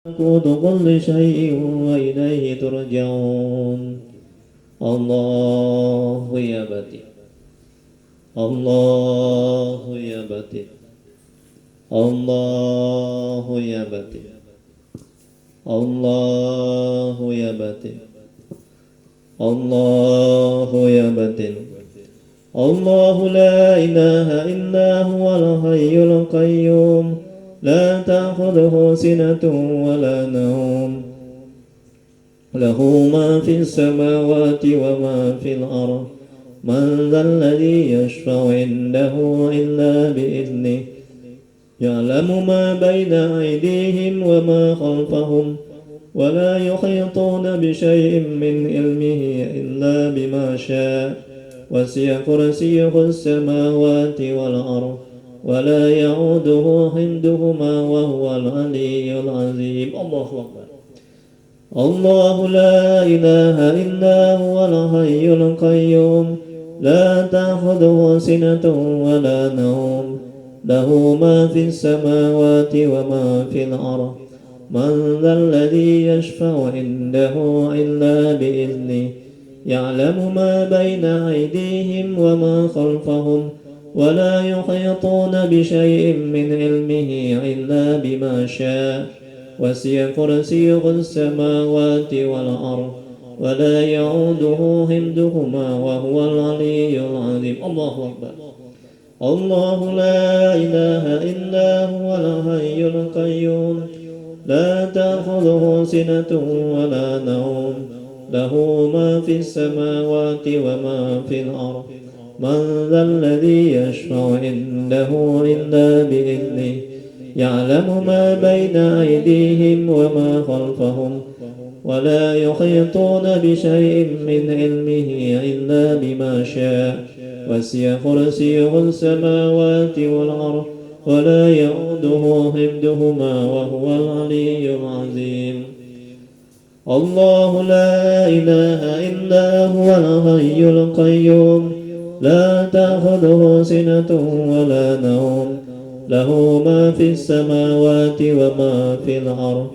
ملكوت كل شيء وإليه ترجعون. الله يا بديع، الله يا بديع، الله يا بديع، الله يا بديع، الله يا بديع. الله لا إله إلا هو الحي القيوم لا تأخذه سنة ولا نوم، له ما في السماوات وما في الأرض. من ذا الذي يشفع عنده إلا بإذنه، يعلم ما بين أيديهم وما خلفهم، ولا يحيطون بشيء من علمه إلا بما شاء. وسع كرسيه السماوات والأرض ولا يعوده حفظهما وهو العلي العظيم. الله أكبر. الله لا إله إلا هو الحي القيوم لا تأخذه سنة ولا نوم، له ما في السماوات وما في الأرض. من ذا الذي يشفع عنده إلا بإذنه، يعلم ما بين أيديهم وما خلفهم، ولا يحيطون بشيء من علمه إلا بما شاء. وسع كرسيه السماوات والأرض ولا يعوده حفظهما وهو العلي العظيم. الله أكبر. الله لا إله إلا هو الحي القيوم لا تأخذه سنة ولا نوم، له ما في السماوات وما في الأرض. من ذا الذي يشفع عنده إلا بإذنه، يعلم ما بين أيديهم وما خلفهم، ولا يحيطون بشيء من علمه إلا بما شاء. وسع كرسيه السماوات والأرض ولا يؤوده حفظهما وهو العلي العظيم. الله لا إله إلا هو الحي القيوم لا تأخذه سنة ولا نوم، له ما في السماوات وما في الأرض.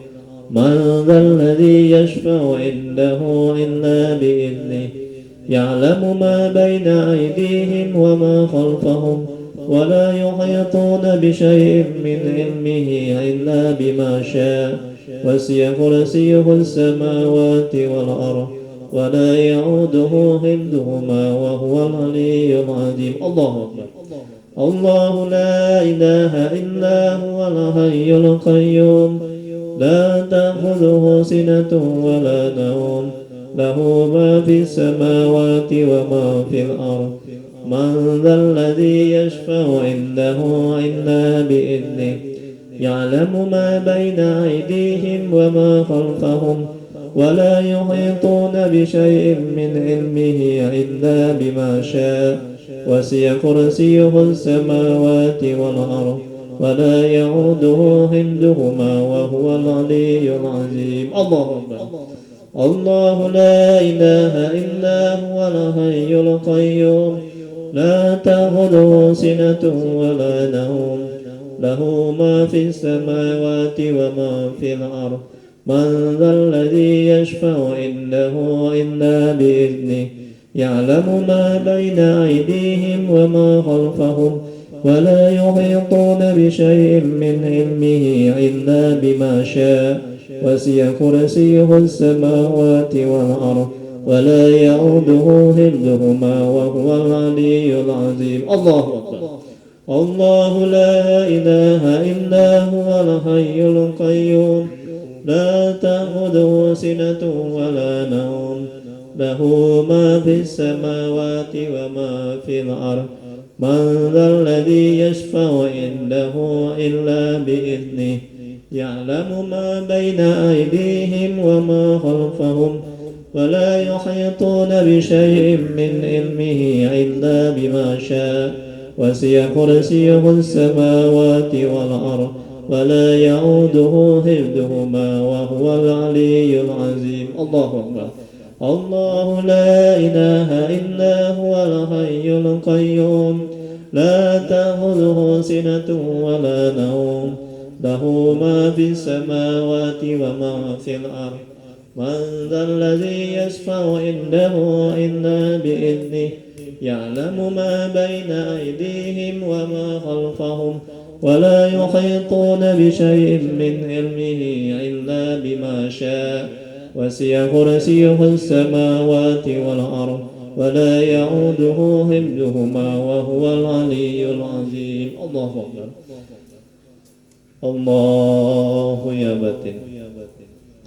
من ذا الذي يشفع عنده إلا بإذنه، يعلم ما بين أيديهم وما خلفهم، ولا يحيطون بشيء من علمه إلا بما شاء. وسع كرسيه السماوات والأرض ولا يعوده حفظهما وهو العلي العظيم. الله أكبر. الله لا إله إلا هو الحي القيوم لا تأخذه سنة ولا نوم، له ما في السماوات وما في الأرض. من ذا الذي يشفع عنده إلا بإذنه، يعلم ما بين أيديهم وما خلفهم، ولا يحيطون بشيء من علمه إلا بما شاء. وسع كرسيه السماوات والأرض ولا يعوده حفظهما وهو العلي العظيم. الله أكبر. الله لا إله إلا هو الحي القيوم لا تأخذه سنة ولا نوم، له ما في السماوات وما في الأرض. من ذا الذي يشفع عنده إلا بإذنه، يعلم ما بين أيديهم وما خلفهم، ولا يحيطون بشيء من علمه إلا بما شاء. وسع كرسيه السماوات والأرض ولا يعوده حفظهما وهو العلي العظيم. الله أكبر. الله لا إله إلا هو الحي القيوم لا تأخذه سنة ولا نوم، له ما في السماوات وما في الأرض. من ذا الذي يشفع عنده إلا بإذنه، يعلم ما بين أيديهم وما خلفهم، ولا يحيطون بشيء من علمه إلا بما شاء. وسع كرسيه السماوات والأرض ولا يعوده حفظهما وهو العلي العظيم. الله أكبر. الله لا إله إلا هو الحي القيوم لا تأخذه سنة ولا نوم، له ما في السماوات وما في الأرض من ذا الذي يشفع عنده إلا بإذنه يعلم ما بين أيديهم وما خلفهم ولا يحيطون بشيء من علمه إلا بما شاء وسع كرسيه السماوات والأرض ولا يعوده حفظهما وهو العلي العظيم. الله أكبر. الله يا باتن،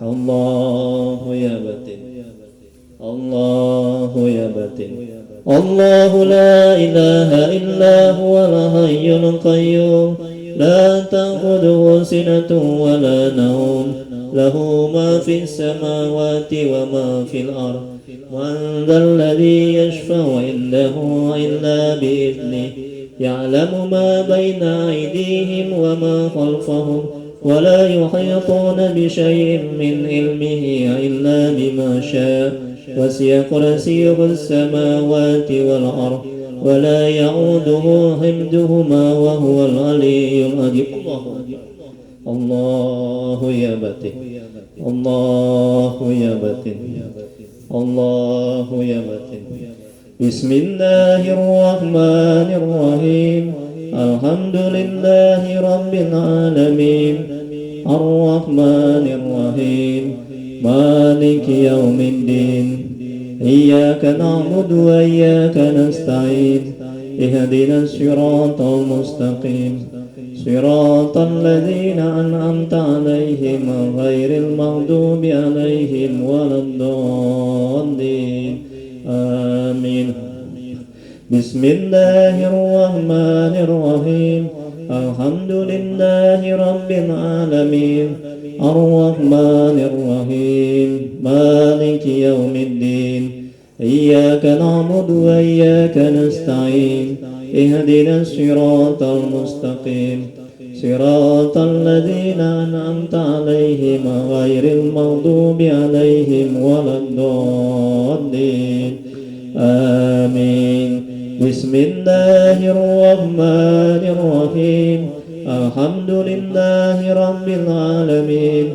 الله يا باتن، الله يا باتن. الله لا إله إلا هو الحي القيوم لا تأخذه سنة ولا نوم له ما في السماوات وما في الأرض من ذا الذي يشفع عنده إلا بإذنه يعلم ما بين أيديهم وما خلفهم ولا يحيطون بشيء من علمه إلا بما شاء وسع كرسيه السماوات والأرض ولا يعوده حفظهما وهو العلي العظيم. الله يا باتن، الله يا باتن، الله يا باتن. بسم الله الرحمن الرحيم الحمد لله رب العالمين الرحمن الرحيم مالك يوم الدين إياك نعبد وإياك نستعين اهدنا الصراط المستقيم صراط الذين أنعمت عليهم غير المغضوب عليهم ولا الضالين آمين. بسم الله الرحمن الرحيم الحمد لله رب العالمين الرحمن الرحيم مالك يوم الدين إياك نعبد وإياك نستعين اهدنا الصراط المستقيم صراط الذين أنعمت عليهم غير المغضوب عليهم ولا الضالين آمين. بسم الله الرحمن الرحيم الحمد لله رب العالمين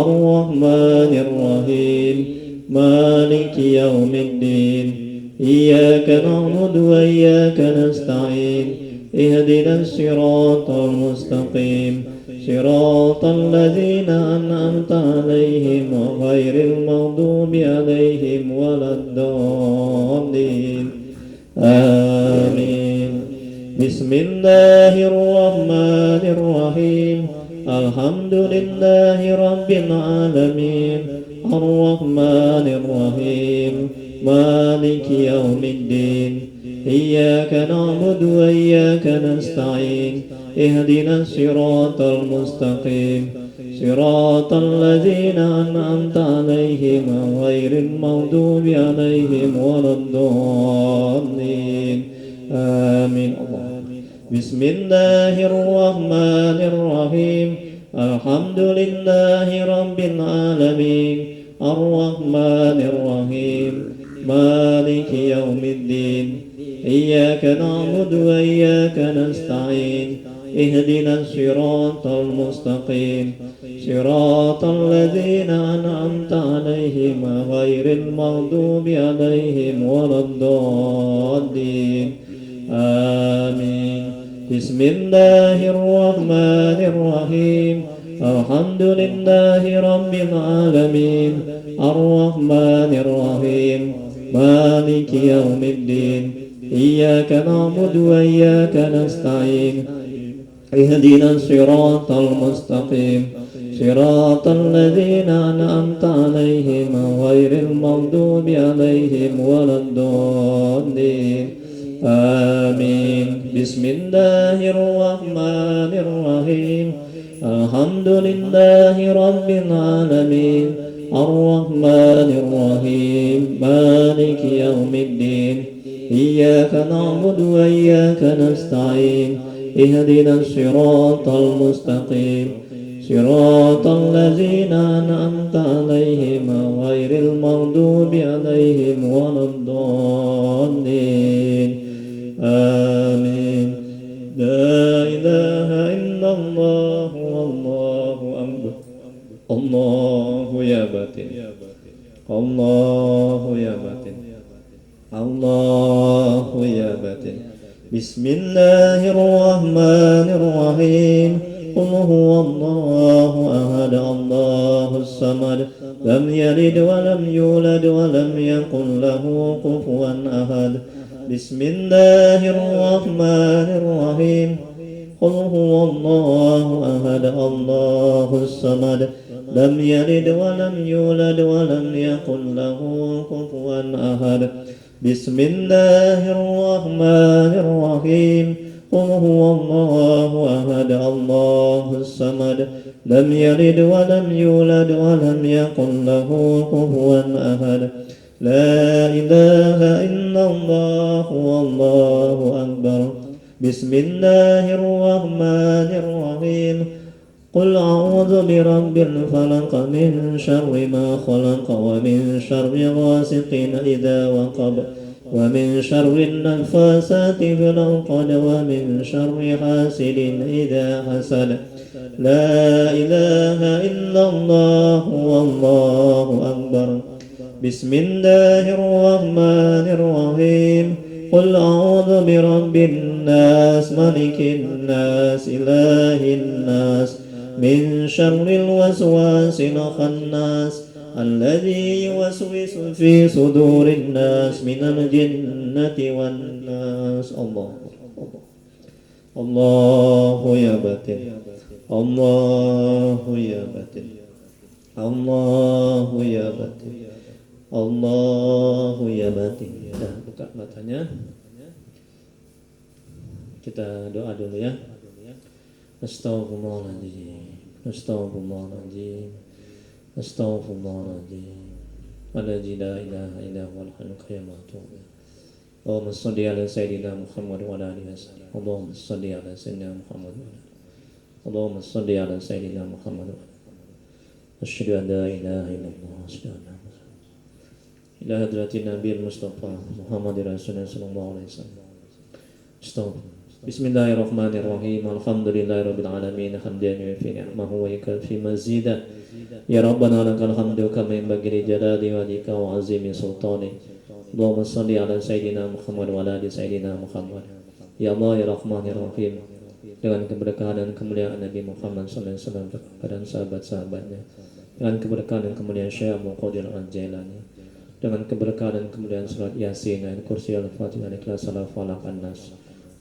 الرحمن الرحيم مالك يوم الدين إياك نعبد وإياك نستعين اهدنا الصراط المستقيم صراط الذين أنعمت عليهم غير المغضوب عليهم ولا الضالين آمين. بسم الله الرحمن الرحيم الحمد لله رب العالمين الرحمن الرحيم مالك يوم الدين إياك نعبد وإياك نستعين اهدنا الصراط المستقيم صراط الذين أنعمت عليهم غير المغضوب عليهم ولا الضالين آمين. بسم الله الرحمن الرحيم الحمد لله رب العالمين الرحمن الرحيم مالك يوم الدين إياك نعبد وإياك نستعين اهدنا الصراط المستقيم صراط الذين أنعمت عليهم غير المغضوب عليهم ولا الضالين آمين. بسم الله الرحمن الرحيم الحمد لله رب العالمين الرحمن الرحيم مالك يوم الدين إياك نعبد وإياك نستعين اهدنا الصراط المستقيم صراط الذين أنعمت عليهم غير المغضوب عليهم ولا الضالين آمين. بسم الله الرحمن الرحيم الحمد لله رب العالمين الرحمن الرحيم مالك يوم الدين إياك نعبد وإياك نستعين اهدنا الصراط المستقيم صراط الذين أنعمت عليهم غير المغضوب عليهم ولا الضالين آمين. لا إله إلا الله والله Allahu ya batin. Allahu ya batin. Allahu ya batin. Bismillahirrahmanirrahim. Qul huwallahu ahad, Allahus samad, lam yalid wa lam yulad wa lam yakul lahu kufuwan ahad. Bismillahirrahmanirrahim. Qul huwallahu ahad, Allahus samad, lam yalid wa lam yulad wa lam yakul lahu kufuwan ahad. Bismillahirrahmanirrahim. Qul huwallahu ahad, Allahus samad, lam yalid wa lam yulad wa lam yakul lahu kufuwan ahad. La ilaha illallah wallahu akbar. Bismillahirrahmanirrahim. Qul a'udzu birabbil falaq min syarri ma khalaq wa min syarri ghasiqin idza waqab wa min syarri an-naffasati fil 'uqad wa min syarri hasidin idza hasad. La ilaha illallah wallahu akbar. Bismillahirrahmanirrahim. Qul a'udzu birabbin nas malikin nas ilahin nas min syarril waswasil khannas alladzi yuwaswisu fi sudurin nas minal jinnati wan nas. Allahu ya batin. Allahu ya batin. Allahu ya batin. Allahu ya batin. Nah, buka matanya. Kita doa dulu ya. Astaghfirullahaladzim. Astaghfirullahaladzim. Astaghfirullahaladzim. Alladzi la ilaha illa huwal hayyul qayyum. Allahumma shalli ala sayyidina Muhammad wa ala alihi wasallam. Allahumma shalli ala sayyidina Muhammad wa ala Allahumma shalli ala sayyidina Muhammad wa ala asyhadu an la ilaha illallah wa asyhadu anna ila hadratin nabiyil mustafa Muhammadir rasulullah sallallahu alaihi wasallam. Bismillahirrahmanirrahim. Alhamdulillahirabbil alamin hamdan yufi ni'amahu wa yakfi mazidah. Ya rabbana lakal hamdu kama yanbaghi li jalali wajhika wa 'azimi sultanik. Allahumma shalli ala sayyidina Muhammad wa ala ali sayyidina Muhammad. Ya Allah ya Rahman ya Rahim. Dengan keberkahan dan kemuliaan Nabi Muhammad sallallahu alaihi wasallam dan sahabat-sahabatnya, dengan keberkahan dan kemuliaan Syekh Abdul Qadir Al-Jailani, dengan keberkahan dan kemuliaan surat Yasin dan kursi Al-Fatihah dan Ikhlas Al-Falaq An-Nas.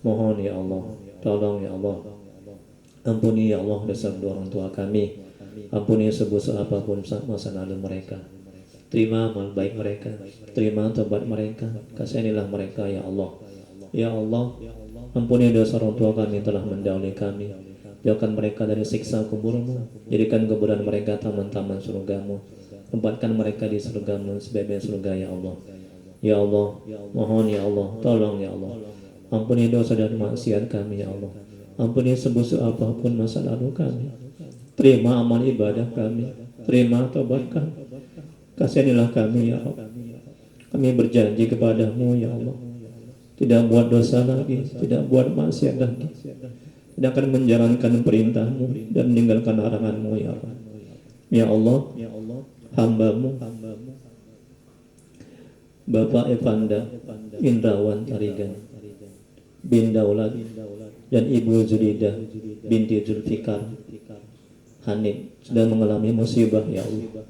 Mohon ya Allah, tolong ya Allah, ampuni ya Allah dosa kedua orang tua kami, ampuni sebesar apapun masa lalu mereka, terima amal baik mereka, terima tobat mereka, kasihanilah mereka ya Allah. Ya Allah, ampuni dosa orang tua kami yang telah mendahului kami, jauhkan mereka dari siksa kuburmu, jadikan kuburan mereka taman-taman surgamu, tempatkan mereka di surgamu sebaik-baik surga ya Allah. Ya Allah, mohon ya Allah, tolong ya Allah, ampuni dosa dan maksiat kami ya Allah, ampuni sebesar apapun masa lalu kami, terima amal ibadah kami, terima tobat kami, kasihanilah kami ya Allah. Kami berjanji kepadamu ya Allah, tidak buat dosa lagi, tidak buat maksiat lagi, tidak akan menjalankan perintahmu dan meninggalkan laranganmu ya Allah. Ya Allah, hambamu Bapak Evanda Indrawan Tarigan bin Daulat dan Ibu Zulidah binti Zulfikar Hanif sedang mengalami musibah ya Allah.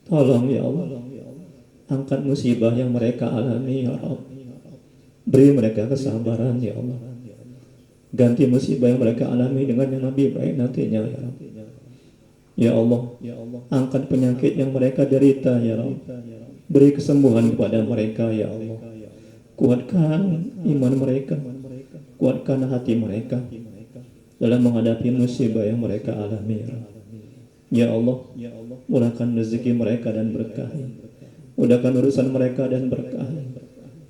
Tolong ya Allah, angkat musibah yang mereka alami ya Allah. Beri mereka kesabaran ya Allah. Ganti musibah yang mereka alami dengan yang lebih baik nantinya ya Allah. Ya Allah, angkat penyakit yang mereka derita ya Allah. Beri kesembuhan kepada mereka ya Allah. Kuatkan iman mereka, kuatkan hati mereka dalam menghadapi musibah yang mereka alami ya Allah. Murahkan rezeki mereka dan berkahi, mudahkan urusan mereka dan berkahi,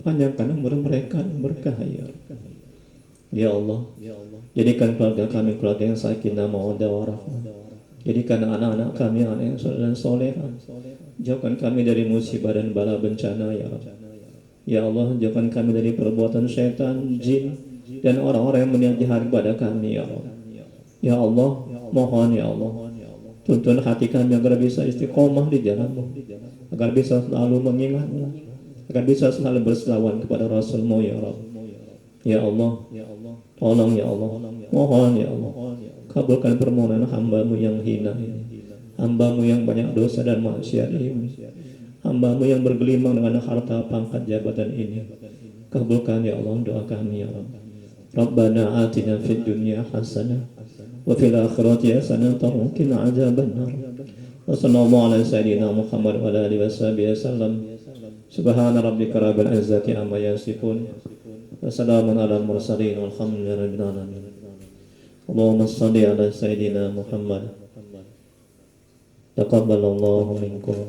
panjangkan umur mereka dan berkahi ya Allah. Jadikan keluarga kami keluarga yang sakinah mawaddah warahmah. Jadikan anak-anak kami anak yang soleh dan soleha. Jauhkan kami dari musibah dan bala bencana ya Allah. Ya Allah, jauhkan kami dari perbuatan syaitan, jin dan orang-orang yang berniat jahat kepada kami ya Allah. Ya Allah, mohon ya Allah, Tuntun hati kami agar bisa istiqomah di jalanmu, agar bisa selalu mengingatmu, agar bisa selalu berselawat kepada Rasulmu ya Rabb. Ya Allah, tolong ya Allah, mohon ya Allah, kabulkan permohonan hambamu yang hina ini, hambamu yang banyak dosa dan maksiat ini, hambamu yang bergelimang dengan harta pangkat jabatan ini. Kabulkan ya Allah doa kami ya Rabb. Rabbana atina fid dunya hasanah wa fil akhirati hasanah wa qina adzaban nar. Wa sallallahu ala sayyidina Muhammad wa ala alihi wasallam. Subhana rabbika rabbil izzati amma yasifun. Wa salamun ala mursalin walhamdulillahi rabbil alamin. Allahumma shalli ala sayyidina Muhammad. Taqabbalallahu minkum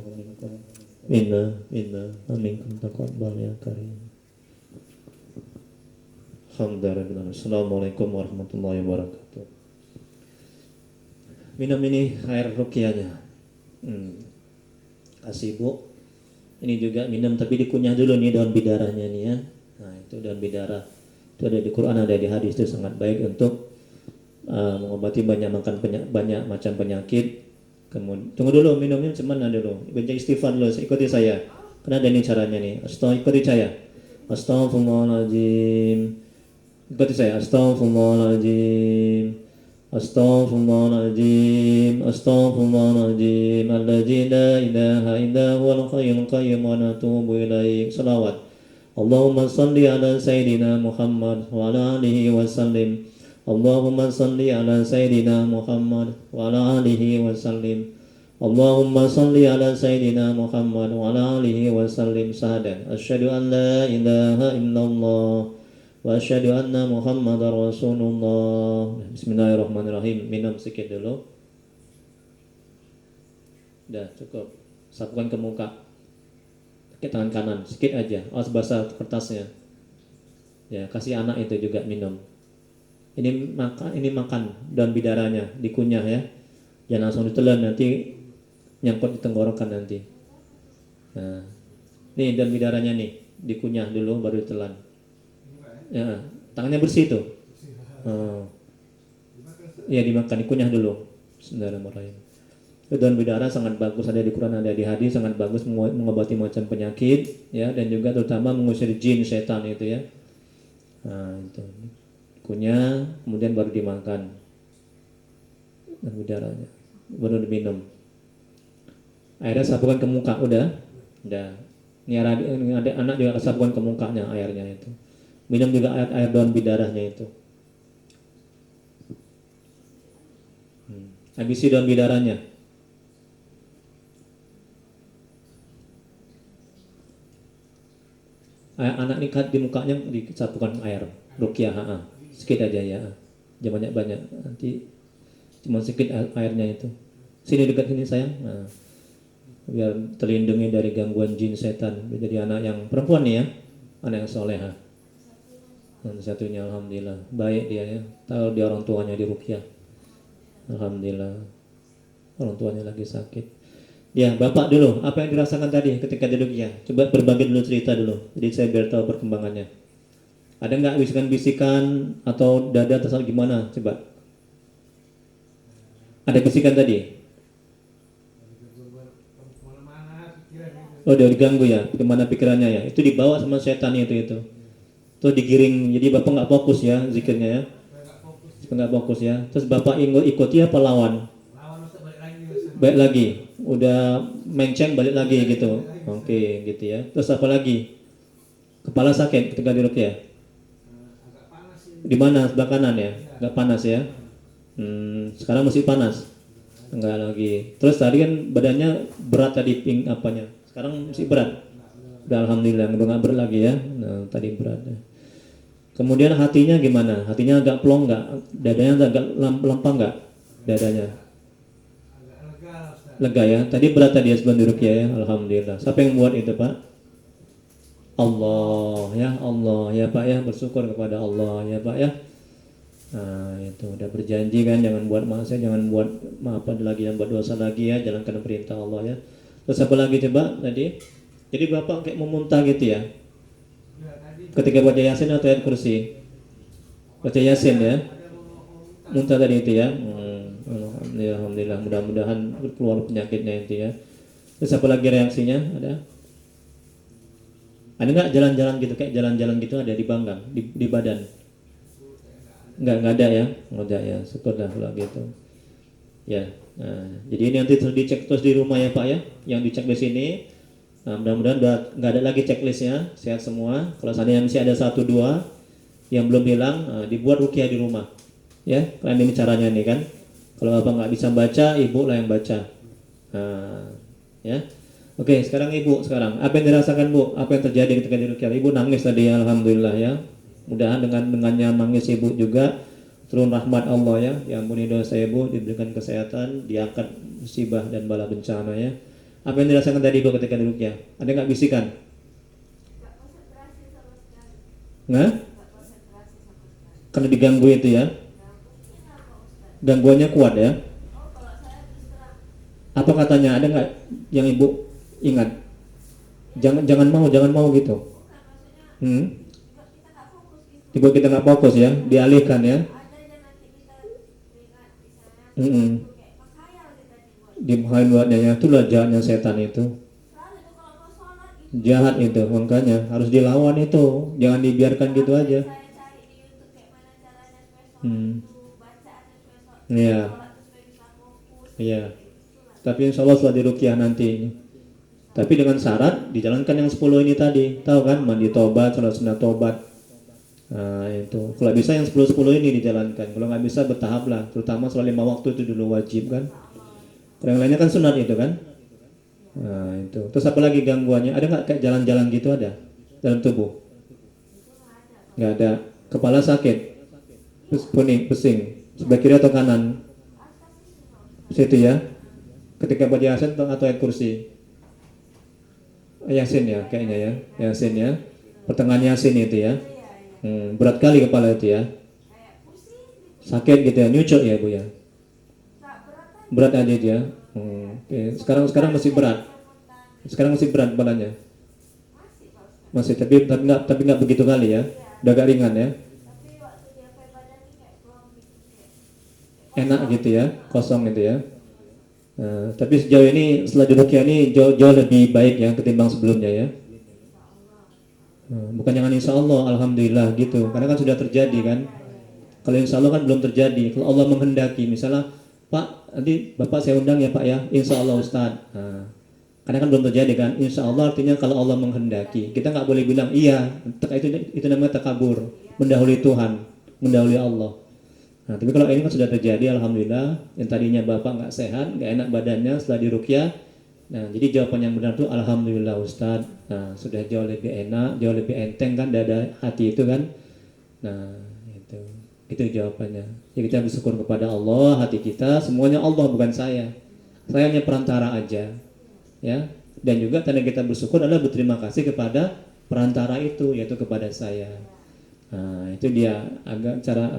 minna wa minkum taqabbal ya karim. Alhamdulillah. Assalamualaikum warahmatullahi wabarakatuh. Minum ini air ruqyahnya. Kasih Bu. Ini juga minum tapi dikunyah dulu nih daun bidaranya nih ya. Nah itu daun bidara. Itu ada di Quran, ada di hadis, itu sangat baik untuk mengobati banyak macam penyakit. Kemudian tunggu dulu minumnya cuman dulu. Baca istighfar dulu, ikuti saya. Karena ada ini caranya nih. Ikuti saya. Astaghfirullahaladzim. Ikuti saya. Astaghfirullahaladzim. Astaghfirullahaladzim. Astaghfirullahaladzim. Alladzi la ilaha illa huwal hayyul qayyum wa natubu ilaih. Salawat. Allahumma salli ala sayyidina Muhammad wa ala alihi wa sallim. Allahumma salli ala sayyidina Muhammad wa ala alihi wa sallim. Allahumma salli ala sayyidina Muhammad wa ala alihi wa sallim. Sahadan. Asyhadu an la ilaha illallah wa asyhadu anna Muhammadar Rasulullah. Bismillahirrahmanirrahim. Minum sedikit dulu. Udah cukup. Sapukan ke muka. Pakai tangan kanan, sedikit aja. Awas basah kertasnya. Ya, kasih anak itu juga minum. Ini makan daun bidaranya, dikunyah ya. Jangan langsung ditelan, nanti nyangkut di tenggorokan nanti. Nah, nih daun bidaranya nih, dikunyah dulu baru ditelan. Ya, tangannya bersih tuh. Ya dimakan, dikunyah dulu. Bismillahirrahmanirrahim. Daun bidara sangat bagus, ada di Quran, ada di hadis, sangat bagus mengobati macam penyakit, ya, dan juga terutama mengusir jin setan itu ya. Nah itu. Kunyah, kemudian baru dimakan dan udaranya, baru diminum. Airnya sapukan ke muka, udah. Ini ada anak juga sapukan ke mukanya airnya itu. Minum juga air daun bidaranya itu. Habisi daun bidaranya. Anak ini di mukanya disapukan air ruqyah, sedikit aja ya, jangan banyak, nanti cuma sedikit airnya itu. Sini dekat sini sayang, nah, biar terlindungi dari gangguan jin setan. Jadi anak yang perempuan nih ya, anak yang soleha. Dan satunya alhamdulillah baik dia ya, tahu dia orang tuanya di ruqyah. Alhamdulillah, orang tuanya lagi sakit. Ya bapak dulu, apa yang dirasakan tadi ketika di ruqyah? Coba berbagi dulu cerita dulu, jadi saya biar tahu perkembangannya. Ada nggak bisikan-bisikan atau dada terasa gimana? Coba. Ada bisikan tadi? Oh, dia diganggu ya? Kemana pikirannya ya? Itu dibawa sama setan itu. Itu digiring, jadi bapak nggak fokus ya zikirnya ya? Nggak fokus ya. Terus bapak ikuti apa lawan? Balik lagi. Udah menceng balik lagi gitu. Oke, gitu ya. Terus apa lagi? Kepala sakit ketika di ruqyah? Di mana? Sebelah kanan ya? Enggak panas ya? Sekarang masih panas? Enggak lagi. Terus tadi kan badannya berat tadi apanya? Sekarang masih berat? Udah alhamdulillah enggak berat lagi ya. Nah, tadi berat ya. Kemudian hatinya gimana? Hatinya agak plong enggak? Dadanya agak lempang enggak? Dadanya? Lega ya. Tadi berat tadi ya sebelum di ruqyah ya. Alhamdulillah. Siapa yang buat itu, Pak? Allah ya Pak ya, bersyukur kepada Allah ya Pak ya. Nah itu udah berjanji kan, jangan buat maksiat, jangan buat jangan buat dosa lagi ya, jalankan perintah Allah ya. Terus apa lagi coba tadi? Jadi bapak kayak mau muntah gitu ya? Ketika baca Yasin atau ayat kursi? Baca Yasin ya? Muntah tadi itu ya? Ya, alhamdulillah, mudah-mudahan keluar penyakitnya itu ya. Terus apa lagi reaksinya? Ada nggak jalan-jalan gitu, kayak jalan-jalan gitu ada di banggang, di badan? Nggak ada ya? Nggak ada ya, syukurlah kalau gitu. Ya, nah, jadi ini nanti terus dicek terus di rumah ya Pak ya, yang dicek di sini. Nah, mudah-mudahan udah nggak ada lagi checklistnya, sehat semua. Kalau seandainya masih ada 1-2 yang belum hilang, dibuat ruqyah di rumah. Ya, kalian ini caranya nih kan. Kalau Bapak nggak bisa baca, Ibu lah yang baca. Nah, ya. Oke, sekarang Ibu sekarang. Apa yang dirasakan Bu? Apa yang terjadi ketika di ruqyah? Ibu nangis tadi ya, alhamdulillah ya. Mudahan dengannya nangis Ibu juga turun rahmat Allah ya, yang ampuni dosa Ibu, diberikan kesehatan, diangkat musibah dan bala bencana ya. Apa yang dirasakan tadi Ibu ketika di ruqyah? Ada nggak bisikan? Nggak? Karena diganggu itu ya. Gangguannya kuat ya. Apa katanya? Ada nggak yang Ibu ingat? Jangan mau gitu. Ibu kita nggak fokus ya, dialihkan ya. Dimahain buatnya ya, itulah jahatnya setan itu. Jahat itu, makanya harus dilawan itu, jangan dibiarkan gitu aja. Iya, iya. Tapi insya Allah setelah diruqyah nanti. Tapi dengan syarat dijalankan yang 10 ini tadi, tahu kan? Mandi tobat, salat sunat tobat. Nah itu, kalau bisa yang 10-10 ini dijalankan. Kalau nggak bisa bertahap lah, terutama soal 5 waktu itu dulu wajib kan. Kalau yang lainnya kan sunat itu kan. Nah itu. Terus apa lagi gangguannya? Ada nggak kayak jalan-jalan gitu ada dalam tubuh? Nggak ada. Kepala sakit, pusing, sebelah kiri atau kanan? Situ ya. Ketika baca Yasin atau ayat kursi? Yasin ya, kayaknya ya. Yasin ya. Pertengahan Yasin itu ya. Berat kali kepala itu ya. Sakit gitu ya, nyucuk ya Bu ya. Berat aja dia. Oke. Sekarang masih berat. Sekarang masih berat kepalanya. Masih tapi nggak begitu kali ya. Udah agak ringan ya. Enak gitu ya, kosong gitu ya. Tapi sejauh ini setelah diruqyah ini jauh lebih baik ya ketimbang sebelumnya ya. Bukan jangan insya Allah, alhamdulillah gitu. Karena kan sudah terjadi kan. Kalau insya Allah kan belum terjadi. Kalau Allah menghendaki, misalnya Pak, nanti Bapak saya undang ya Pak ya, insya Allah Ustadz. Karena kan belum terjadi kan. Insya Allah artinya kalau Allah menghendaki. Kita nggak boleh bilang iya. Itu namanya takabur, mendahului Tuhan, mendahului Allah. Nah, tapi kalau ini kan sudah terjadi, alhamdulillah. Yang tadinya Bapak nggak sehat, nggak enak badannya setelah diruqyah. Nah, jadi jawaban yang benar itu alhamdulillah Ustadz. Nah, sudah jauh lebih enak, jauh lebih enteng kan dada hati itu kan. Nah, itu jawabannya. Jadi kita bersyukur kepada Allah, hati kita semuanya Allah bukan saya. Saya hanya perantara aja. Ya. Dan juga tanda kita bersyukur adalah berterima kasih kepada perantara itu, yaitu kepada saya. Nah, itu dia agak cara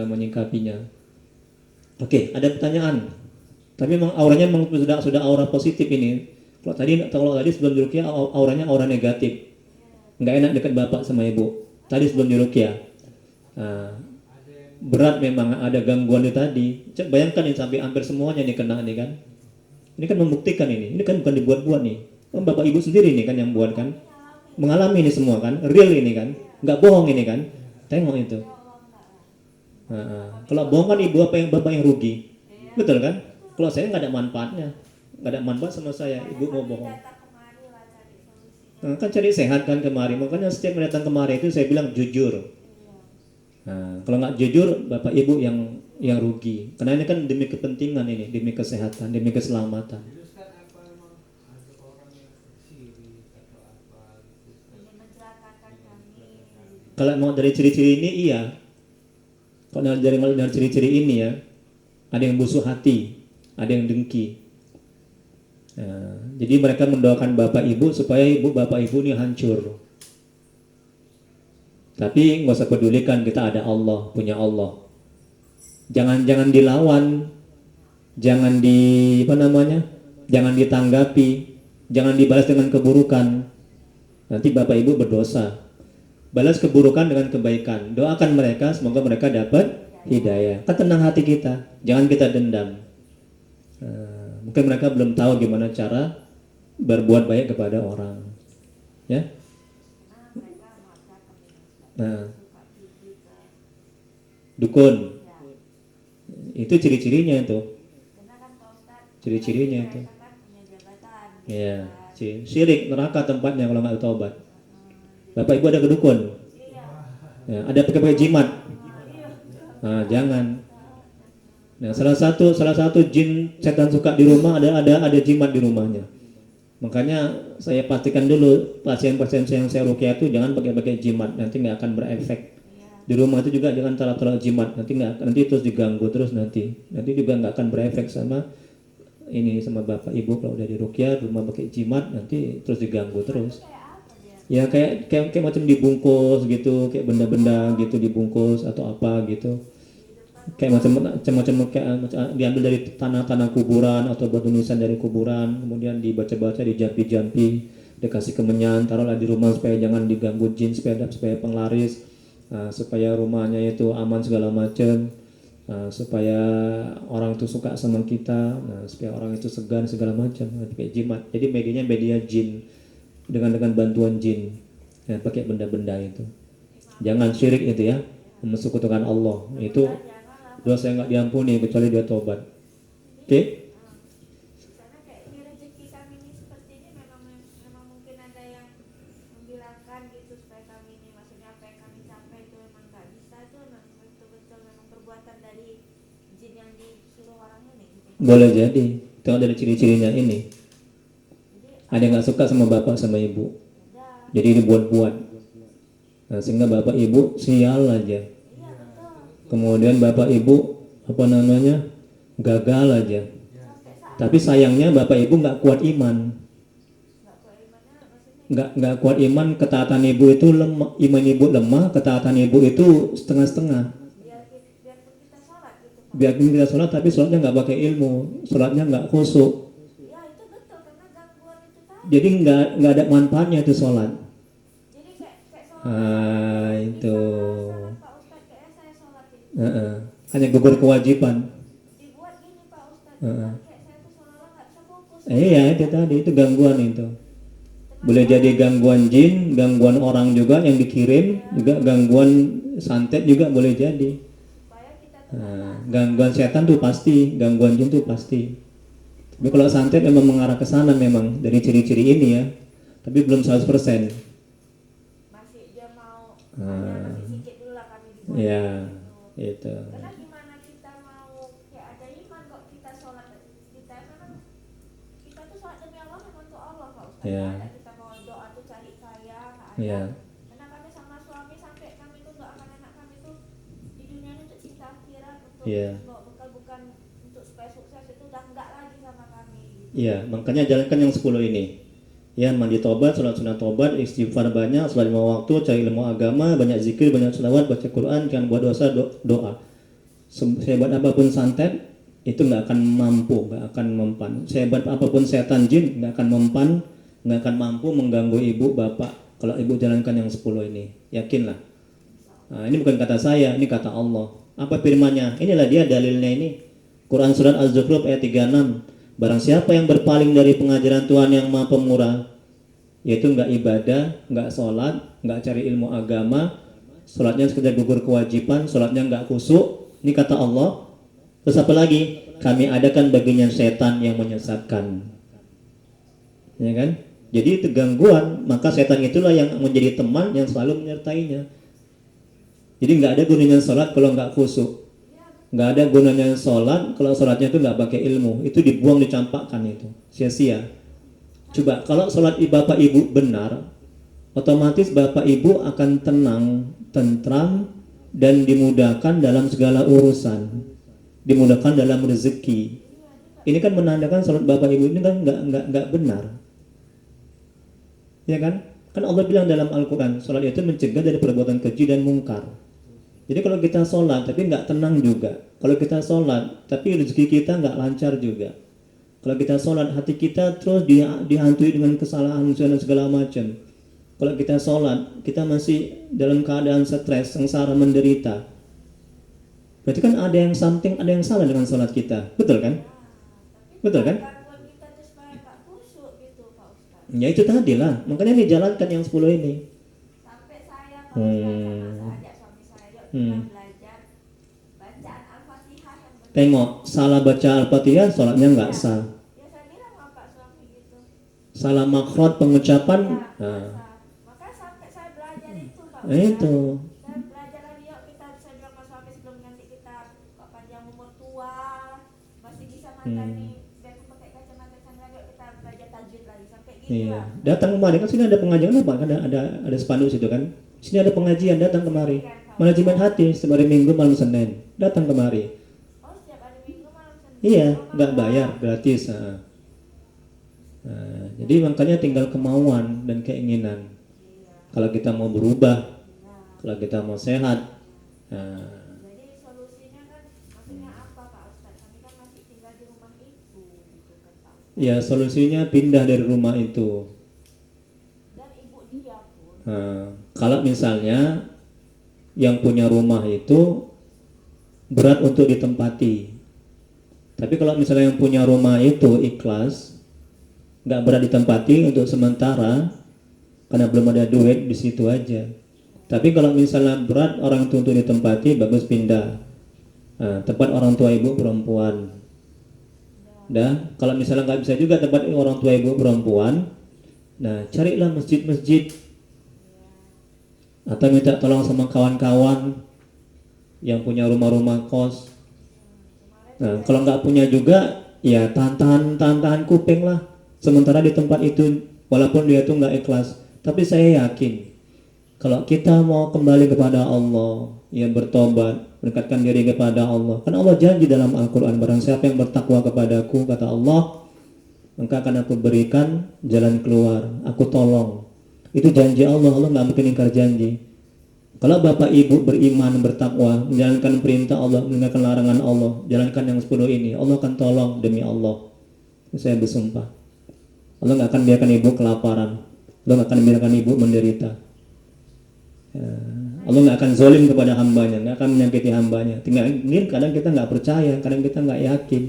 menyingkapinya. Oke, ada pertanyaan. Tapi memang auranya memang sudah aura positif ini. Kalau tadi sebelum diruqyah auranya aura negatif. Nggak enak dekat Bapak sama Ibu. Tadi sebelum diruqyah. Nah, berat memang ada gangguan itu tadi. Bayangkan ini sampai hampir semuanya nih kena nih kan. Ini kan membuktikan ini. Ini kan bukan dibuat-buat nih. Kan Bapak Ibu sendiri nih kan yang buat kan. Mengalami ini semua kan. Real ini kan. Nggak bohong ini kan. Tengok itu. Kalau bohong kan Ibu Bapak yang rugi. Betul kan? Kalau saya nggak ada manfaatnya, nggak ada manfaat sama saya. Ibu mau bohong. Kan cari sehat kan kemari. Makanya setiap datang kemari itu saya bilang jujur. Nah, kalau nggak jujur, Bapak Ibu yang rugi. Karena ini kan demi kepentingan ini, demi kesehatan, demi keselamatan. Kalau mau dari ciri-ciri ini iya. Kalau dari ciri-ciri ini ya, ada yang busuk hati. Ada yang dengki. Nah, jadi mereka mendoakan Bapak Ibu supaya Bapak Ibu ini hancur. Tapi nggak usah pedulikan, kita ada Allah, punya Allah. Jangan dilawan, jangan jangan ditanggapi, jangan dibalas dengan keburukan. Nanti Bapak Ibu berdosa. Balas keburukan dengan kebaikan. Doakan mereka, semoga mereka dapat hidayah. Kan tenang hati kita, jangan kita dendam. Mungkin mereka belum tahu gimana cara berbuat baik kepada orang, ya. Nah, dukun itu ciri-cirinya itu, ciri-cirinya itu. Ya, syirik, neraka tempatnya kalau nggak taubat. Bapak ibu ada kedukun, ya, ada pakai jimat. Nah, jangan. Nah, salah satu jin setan suka di rumah ada jimat di rumahnya. Makanya saya pastikan dulu pasien-pasien yang saya ruqyah itu jangan pakai jimat, nanti nggak akan berefek. Di rumah itu juga jangan taruh jimat, nanti terus diganggu terus nanti juga nggak akan berefek sama bapak ibu. Kalau udah di ruqyah rumah pakai jimat nanti terus diganggu terus. Ya kayak macam dibungkus gitu, kayak benda-benda gitu dibungkus atau apa gitu. Kayak macam diambil dari tanah kuburan atau batu nisan dari kuburan, kemudian dibaca-baca, dijampi-jampi, dikasih kemenyan, taruhlah di rumah supaya jangan diganggu jin, supaya penglaris, supaya rumahnya itu aman segala macam, supaya orang itu suka sama kita, supaya orang itu segan segala macam, kayak jimat. Jadi medianya media jin, dengan bantuan jin, ya, pakai benda-benda itu. Jangan syirik itu ya, mensekutukan Allah itu dosa yang nggak diampuni kecuali dia tobat. Oke? Karena kayak ini rezeki kami ini seperti ini memang mungkin ada yang membilangkan gitu supaya kami ini, maksudnya apa yang kami capai itu memang nggak bisa, itu memang betul-betul memang perbuatan dari jin yang disuruh orang ini gitu. Boleh jadi, itu dari ciri-cirinya ini. Ada yang nggak suka sama bapak sama ibu, jadi dibuat-buat. Nah, sehingga bapak ibu sial aja. Kemudian bapak ibu gagal aja. Tapi sayangnya bapak ibu nggak kuat iman. Nggak kuat iman, ketaatan ibu itu lemah, iman ibu lemah, ketaatan ibu itu setengah-setengah. Biarpun kita sholat tapi sholatnya nggak pakai ilmu, sholatnya nggak khusyuk. Jadi nggak ada manfaatnya itu sholat. Itu. Hanya gugur kewajiban. Iya itu tadi, itu gangguan itu. Boleh jadi gangguan jin, gangguan orang juga yang dikirim, juga gangguan santet juga boleh jadi. Gangguan setan tuh pasti, gangguan jin tuh pasti. Tapi kalau santet memang mengarah ke sana memang dari ciri-ciri ini ya. Tapi belum 100%. Masih dia mau masih sedikit dulu lah kami dibuat. Ya, itu. Karena gimana kita mau kayak ada iman kok kita sholat, kita memang kita tuh sholat demi Allah memang untuk Allah Pak Ustaz. Ya. Ada kita mau doa tuh cari kaya, nggak ada. Ya. Karena kami sama suami sampai kami tuh doakan anak kami tuh di dunia ini untuk cinta akhirat, untuk bukan untuk supaya sukses, itu udah enggak lagi sama kami. Iya, makanya jalankan yang 10 ini. Ya, mandi tobat, sholat sunat tobat, istighfar banyak, sholat 5 waktu, cari ilmu agama, banyak zikir, banyak selawat, baca Quran, jangan buat dosa, doa. Sehebat apapun santet, itu nggak akan mampu, nggak akan mempan. Sehebat apapun setan jin, nggak akan mempan, nggak akan mampu mengganggu ibu, bapak. Kalau ibu jalankan yang 10 ini, yakinlah. Nah, ini bukan kata saya, ini kata Allah. Apa firman-Nya? Inilah dia dalilnya ini. Quran surat Az-Zukhruf ayat 36. Barang siapa yang berpaling dari pengajaran Tuhan yang Maha Pemurah, yaitu nggak ibadah, nggak sholat, nggak cari ilmu agama, sholatnya sekedar gugur kewajiban, sholatnya nggak khusyuk, ini kata Allah. Terus apa lagi? Kami adakan baginya setan yang menyesatkan, ya kan? Jadi itu gangguan, maka setan itulah yang menjadi teman yang selalu menyertainya. Jadi nggak ada gunanya sholat kalau nggak khusyuk. Nggak ada gunanya sholat kalau sholatnya itu nggak pakai ilmu, itu dibuang, dicampakkan, itu sia-sia. Coba kalau sholat bapak ibu benar, otomatis bapak ibu akan tenang, tentram, dan dimudahkan dalam segala urusan, dimudahkan dalam rezeki. Ini kan menandakan sholat bapak ibu ini kan nggak benar, ya kan? Kan Allah bilang dalam Al-Quran, sholat itu mencegah dari perbuatan keji dan mungkar. Jadi kalau kita sholat tapi nggak tenang juga, kalau kita sholat tapi rezeki kita nggak lancar juga, kalau kita sholat hati kita terus dihantui dengan kesalahan dan segala macam, kalau kita sholat kita masih dalam keadaan stres, sengsara, menderita, Berarti kan ada yang something, ada yang salah dengan sholat kita. Betul kan? Tapi Betul kan? gangguan kita tuh supaya nggak kusuk gitu Pak Ustadz. Ya itu tadi lah. Makanya dijalankan yang 10 ini. Sampai saya Pak Ustadz sama ajak suami saya, yuk kita belajar bacaan Al-Fatihah yang benar. Tengok, salah baca Al-Fatihah, sholatnya nggak sah. Ya saya bilang sama Pak suami gitu. Salah makhraj pengucapan, Ya, nah, maka sampai saya belajar itu Pak nah itu. Saya belajar lagi yuk kita, saya bilang sama suami sebelum nanti kita kok panjang umur tua masih bisa matani biar pakai kacamata chandra, yuk kita belajar tajwid lagi sampai gitu Iya. lah. Datang kemari kan sini ada pengajian apa? Ada spanduk situ kan. Sini ada pengajian, datang kemari. Manajemen hati setiap hari Minggu malam Senin. Datang kemari. Oh setiap hari Minggu malam Senin. Iya, Oh, nggak malam. bayar, gratis. Nah, jadi makanya tinggal kemauan dan keinginan. Iya. Kalau kita mau berubah, Nah, kalau kita mau sehat, nah, jadi solusinya kan maksudnya apa Pak Ustadz? Kami kan masih tinggal di rumah itu gitu kan Pak Ustadz. ya solusinya pindah dari rumah itu. Dan ibu dia pun Nah, kalau misalnya yang punya rumah itu berat untuk ditempati. Tapi kalau misalnya yang punya rumah itu ikhlas, nggak berat ditempati untuk sementara, karena belum ada duit di situ aja. Tapi kalau misalnya berat orang itu untuk ditempati, bagus pindah. Nah, tempat orang tua ibu perempuan. Dah, kalau misalnya nggak bisa juga tempat orang tua ibu perempuan, nah carilah masjid-masjid atau minta tolong sama kawan-kawan yang punya rumah-rumah kos. Nah, kalau nggak punya juga, ya tahan kuping lah. Sementara di tempat itu, walaupun dia tuh nggak ikhlas, tapi saya yakin kalau kita mau kembali kepada Allah, ya bertobat, mendekatkan diri kepada Allah. Kan Allah janji dalam Al-Quran, barang siapa yang bertakwa kepadaku, kata Allah, maka akan aku berikan jalan keluar, aku tolong. Itu janji Allah, Allah nggak mungkin ingkar janji. Kalau bapak ibu beriman, bertakwa, menjalankan perintah Allah, meninggalkan larangan Allah, jalankan yang 10 ini, Allah akan tolong demi Allah. Saya bersumpah, Allah nggak akan biarkan ibu kelaparan, Allah nggak akan biarkan ibu menderita. Ya, Allah nggak akan zolim kepada hambanya, nggak akan menyakiti hambanya. Tinggal ini kadang kita nggak percaya, kadang kita nggak yakin.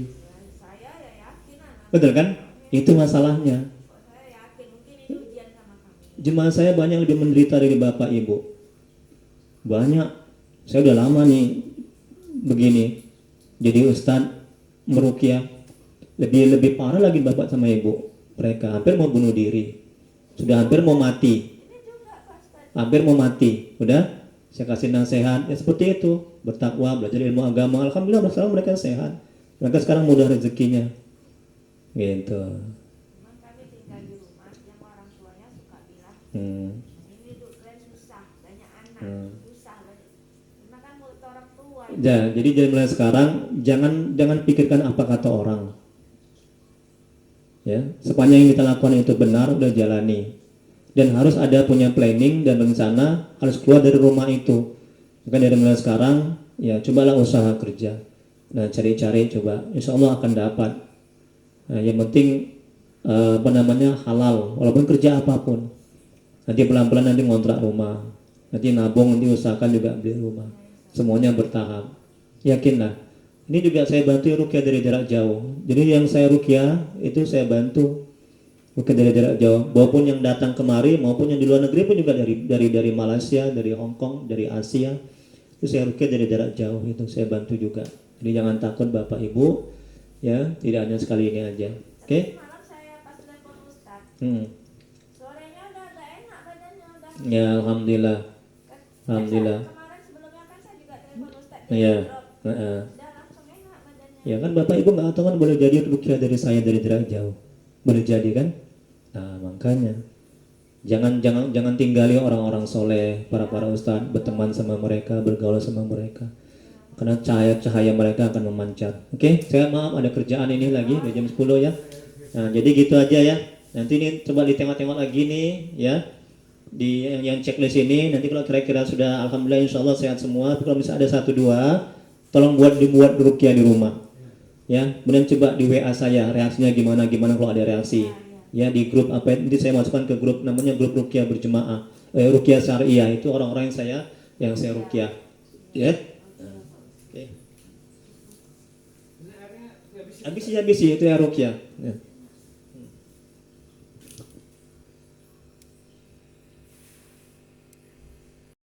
saya ya yakin anak. Betul kan? Itu masalahnya. Kok saya yakin mungkin ini ujian sama kami. Jemaah saya banyak lebih menderita dari bapak ibu. Banyak. Saya udah lama nih begini. Jadi ustadz meruqyah. Lebih parah lagi bapak sama ibu. Mereka hampir mau bunuh diri. Sudah hampir mau mati. Ini juga Pak Ustadz. Hampir mau mati. Udah saya kasih nasihat. Ya seperti itu. Bertakwa, belajar ilmu agama. Alhamdulillah sekarang mereka sehat. Mereka sekarang mudah rezekinya. Gitu. Cuman kami tinggal di rumah yang orang tuanya suka bilang ini tuh kalian susah, banyak anak, susah banyak. Karena kan mulut orang tua. Ya, jadi mulai sekarang jangan pikirkan apa kata orang. Ya, sepanjang yang kita lakukan itu benar, udah jalani. Dan harus ada punya planning dan rencana, harus keluar dari rumah itu. Maka dari mulai sekarang, ya cobalah usaha kerja. Nah, cari-cari coba, insya Allah akan dapat. Nah, yang penting halal, walaupun kerja apapun. Nanti pelan-pelan nanti ngontrak rumah, nanti nabung, nanti usahakan juga beli rumah. Semuanya bertahap. Yakinlah. Ini juga saya bantu ruqyah dari jarak jauh. Jadi yang saya ruqyah itu saya bantu ruqyah dari jarak jauh. Maupun yang datang kemari, maupun yang di luar negeri pun juga dari Malaysia, dari Hong Kong, dari Asia. Itu saya ruqyah dari jarak jauh, itu saya bantu juga. Jadi jangan takut Bapak Ibu, ya tidak hanya sekali ini aja. Oke? Malam saya pas telepon Ustadz, sorenya udah agak enak badannya udah. Ya alhamdulillah. Kan, Alhamdulillah. kemarin sebelumnya kan saya juga telepon Ustadz. Iya. Udah langsung enak badannya. Ya kan Bapak Ibu nggak tahu kan boleh jadi ruqyah dari saya dari jarak jauh. Boleh jadi kan? Nah makanya jangan tinggali orang-orang soleh, para ustadz, berteman sama mereka, bergaul sama mereka. Karena cahaya mereka akan memancar. Oke, saya maaf ada kerjaan ini lagi di jam 10 ya. Nah, jadi gitu aja ya. Nanti ini coba ditengok-tengok lagi nih ya. Di yang checklist ini nanti kalau kira-kira sudah alhamdulillah insyaallah sehat semua. Tapi kalau misalnya ada 1-2, tolong dibuat ruqyah di rumah. Ya, kemudian coba di WA saya reaksinya gimana kalau ada reaksi. Ya di grup apa nanti saya masukkan ke grup namanya grup ruqyah berjemaah. Ruqyah syariah itu orang-orang yang saya ruqyah. Ya. Oke. Habis itu ya ruqyah. Ya.